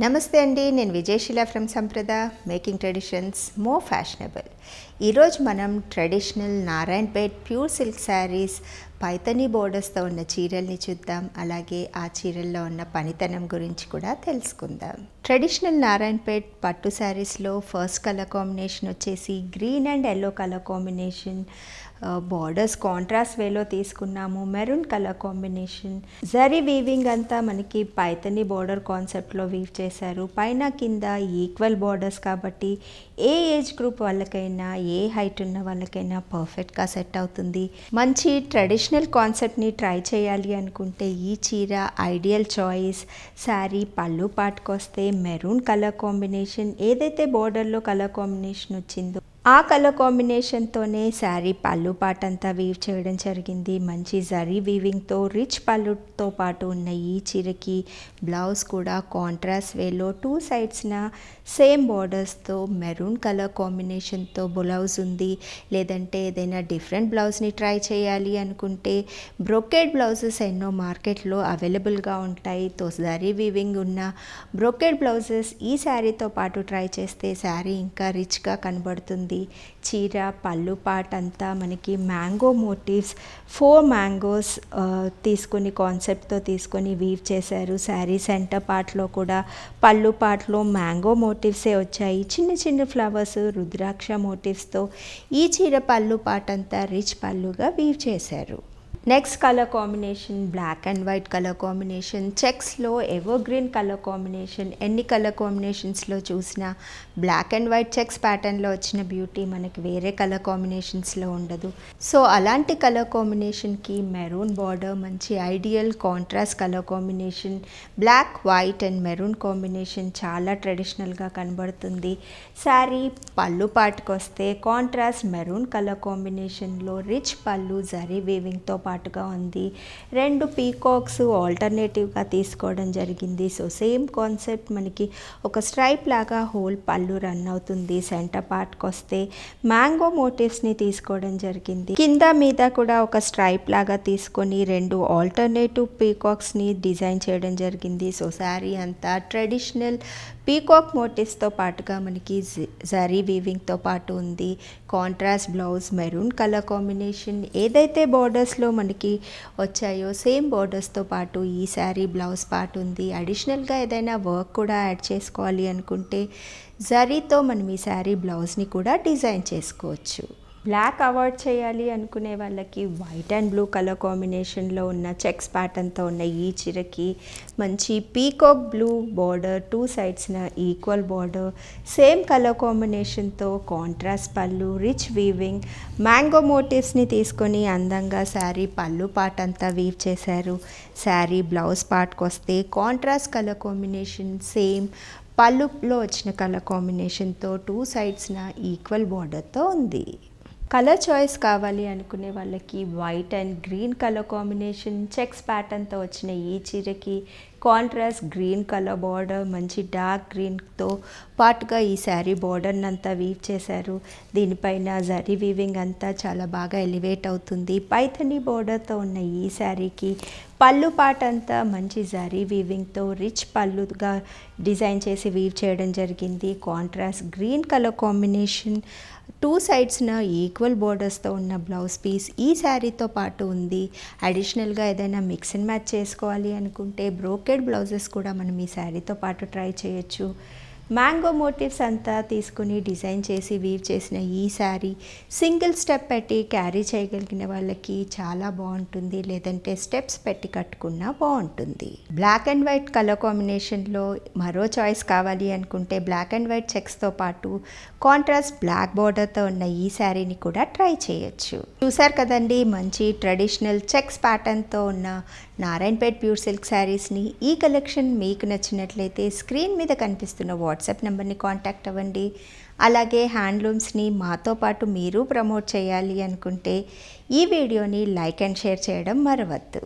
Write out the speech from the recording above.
నమస్తే అండి, నేను Vijayasheela from Sampradha making traditions more fashionable. ఈరోజు మనం traditional Narayanpet pure silk sarees Paithani బోర్డర్స్తో ఉన్న చీరల్ని చూద్దాం. అలాగే ఆ చీరల్లో ఉన్న పనితనం గురించి కూడా తెలుసుకుందాం. ట్రెడిషనల్ నారాయణపేట్ పట్టు శారీస్లో ఫస్ట్ కలర్ కాంబినేషన్ వచ్చేసి green and yellow colour combination. Borders contrast వేలో తీసుకున్నాము. Maroon colour combination. Zari weaving అంతా మనకి పైతనీ బార్డర్ కాన్సెప్ట్లో వీవ్ చేశారు. పైన కింద ఈక్వల్ బార్డర్స్ కాబట్టి ఏ ఏజ్ గ్రూప్ వాళ్ళకైనా, ఏ హైట్ ఉన్న వాళ్ళకైనా పర్ఫెక్ట్గా సెట్ అవుతుంది. మంచి ట్రెడిషనల్ కాన్సెప్ట్ని ట్రై చేయాలి అనుకుంటే ఈ చీర ఐడియల్ చాయిస్. శారీ పళ్ళు పాటుకు వస్తే మెరూన్ కలర్ కాంబినేషన్, ఏదైతే బార్డర్లో కలర్ కాంబినేషన్ వచ్చిందో ఆ కలర్ కాంబినేషన్తోనే శారీ పళ్ళు పాటంతా వీవ్ చేయడం జరిగింది. మంచి జరీ వీవింగ్తో రిచ్ పళ్ళుతో పాటు ఉన్న ఈ చీరకి బ్లౌజ్ కూడా కాంట్రాస్ట్ వేలో టూ సైడ్స్న సేమ్ బార్డర్స్తో మెరూన్ కలర్ కాంబినేషన్తో బ్లౌజ్ ఉంది. లేదంటే ఏదైనా డిఫరెంట్ బ్లౌజ్ని ట్రై చేయాలి అనుకుంటే బ్రొకేడ్ బ్లౌజెస్ ఎన్నో మార్కెట్లో అవైలబుల్గా ఉంటాయి. జరీ వీవింగ్ ఉన్న బ్రొకేడ్ బ్లౌజెస్ ఈ శారీతో పాటు ట్రై చేస్తే శారీ ఇంకా రిచ్గా కనబడుతుంది. చీర పళ్ళు పార్ట్ అంతా మనకి మ్యాంగో మోటివ్స్, 4 మ్యాంగోస్ తీసుకొని కాన్సెప్ట్తో తీసుకొని వీవ్ చేశారు. శారీ సెంటర్ పార్ట్లో కూడా పళ్ళు పార్ట్లో మ్యాంగో మోటివ్సే వచ్చాయి. చిన్న చిన్న ఫ్లవర్స్, రుద్రాక్ష మోటివ్స్తో ఈ చీర పళ్ళు పార్ట్ అంతా రిచ్ పళ్ళుగా వీవ్ చేశారు. Next colour combination black and white colour combination. చెక్స్లో ఎవర్ గ్రీన్ కలర్ కాంబినేషన్. ఎన్ని కలర్ కాంబినేషన్స్లో చూసినా బ్లాక్ అండ్ వైట్ చెక్స్ ప్యాటర్న్లో వచ్చిన బ్యూటీ మనకి వేరే కలర్ కాంబినేషన్స్లో ఉండదు. సో అలాంటి కలర్ కాంబినేషన్కి మెరూన్ బార్డర్, మంచి ideal contrast colour combination. Black, white and maroon combination చాలా ట్రెడిషనల్గా కనబడుతుంది. శారీ పళ్ళు పాటుకు వస్తే కాంట్రాస్ట్ మెరూన్ కలర్ కాంబినేషన్లో రిచ్ పళ్ళు జరీ వీవింగ్తో పాటుగా ఉంది. 2 పీకాక్స్ ఆల్టర్నేటివ్గా తీసుకోవడం జరిగింది. సో సేమ్ కాన్సెప్ట్ మనకి ఒక స్ట్రైప్ లాగా హోల్ పళ్ళు రన్ అవుతుంది. సెంటర్ పార్ట్కి వస్తే మ్యాంగో మోటివ్స్ని తీసుకోవడం జరిగింది. కింద మీద కూడా ఒక స్ట్రైప్ లాగా తీసుకొని 2 ఆల్టర్నేటివ్ పీకాక్స్ని డిజైన్ చేయడం జరిగింది. సో శారీ అంతా ట్రెడిషనల్ పీకాక్ మోటివ్స్తో పాటుగా మనకి జరీ వీవింగ్తో పాటు ఉంది. Contrast blouse, maroon colour combination. ఏదైతే బార్డర్స్లో మనకి వచ్చాయో సేమ్ బార్డర్స్తో పాటు ఈ శారీ బ్లౌజ్ పార్ట్ ఉంది. అడిషనల్గా ఏదైనా వర్క్ కూడా యాడ్ చేసుకోవాలి అనుకుంటే జరీతో మనం ఈ శారీ బ్లౌజ్ని కూడా డిజైన్ చేసుకోవచ్చు. బ్లాక్ అవాయిడ్ చేయాలి అనుకునే వాళ్ళకి వైట్ అండ్ బ్లూ కలర్ కాంబినేషన్లో ఉన్న చెక్స్ ప్యాటర్న్తో ఉన్న ఈ చీరకి మంచి పీకాక్ బ్లూ బార్డర్, 2 సైడ్స్న ఈక్వల్ బార్డర్, సేమ్ కలర్ కాంబినేషన్తో కాంట్రాస్ట్ పళ్ళు, రిచ్ వీవింగ్, మ్యాంగో మోటివ్స్ని తీసుకొని అందంగా శారీ పళ్ళు పార్ట్ అంతా వీవ్ చేశారు. శారీ బ్లౌజ్ పార్ట్కి వస్తే కాంట్రాస్ట్ కలర్ కాంబినేషన్, సేమ్ పళ్ళులో వచ్చిన కలర్ కాంబినేషన్తో 2 సైడ్స్న ఈక్వల్ బార్డర్తో ఉంది. కలర్ చాయిస్ కావాలి అనుకునే వాళ్ళకి white and green colour combination checks ప్యాటర్న్తో వచ్చిన ఈ చీరకి కాంట్రాస్ట్ గ్రీన్ కలర్ బార్డర్, మంచి డార్క్ గ్రీన్తో పాటుగా ఈ శారీ బార్డర్ని అంతా వీవ్ చేశారు. దీనిపైన జరీ వీవింగ్ అంతా చాలా బాగా ఎలివేట్ అవుతుంది. పైథనీ బార్డర్తో ఉన్న ఈ శారీకి పళ్ళు పార్ట్ అంతా మంచి జరీ వీవింగ్తో రిచ్ పళ్ళుగా డిజైన్ చేసి వీవ్ చేయడం జరిగింది. కాంట్రాస్ట్ గ్రీన్ కలర్ కాంబినేషన్, 2 సైడ్స్న ఈక్వల్ బార్డర్స్తో ఉన్న బ్లౌజ్ పీస్ ఈ శారీతో పాటు ఉంది. అడిషనల్గా ఏదైనా మిక్స్ అండ్ మ్యాచ్ చేసుకోవాలి అనుకుంటే బ్రోకెడ్ బ్లౌజెస్ కూడా మనం ఈ శారీతో పాటు ట్రై చేయొచ్చు. మ్యాంగో మోటివ్స్ అంతా తీసుకుని డిజైన్ చేసి వీవ్ చేసిన ఈ శారీ సింగిల్ స్టెప్ పెట్టి క్యారీ చేయగలిగిన వాళ్ళకి చాలా బాగుంటుంది. లేదంటే స్టెప్స్ పెట్టి కట్టుకున్నా బాగుంటుంది. బ్లాక్ అండ్ వైట్ కలర్ కాంబినేషన్లో మరో చాయిస్ కావాలి అనుకుంటే బ్లాక్ అండ్ వైట్ చెక్స్తో పాటు కాంట్రాస్ట్ బ్లాక్ బార్డర్తో ఉన్న ఈ శారీని కూడా ట్రై చేయొచ్చు. చూసారు కదండి, మంచి ట్రెడిషనల్ చెక్స్ ప్యాటర్న్తో ఉన్న నారాయణపేట్ ప్యూర్ సిల్క్ శారీస్ని. ఈ కలెక్షన్ మీకు నచ్చినట్లయితే స్క్రీన్ మీద కనిపిస్తున్న వాట్సాప్ నెంబర్ని కాంటాక్ట్ అవ్వండి. అలాగే హ్యాండ్లూమ్స్ని మాతో పాటు మీరు ప్రమోట్ చేయాలి అనుకుంటే ఈ వీడియోని లైక్ అండ్ షేర్ చేయడం మరవద్దు.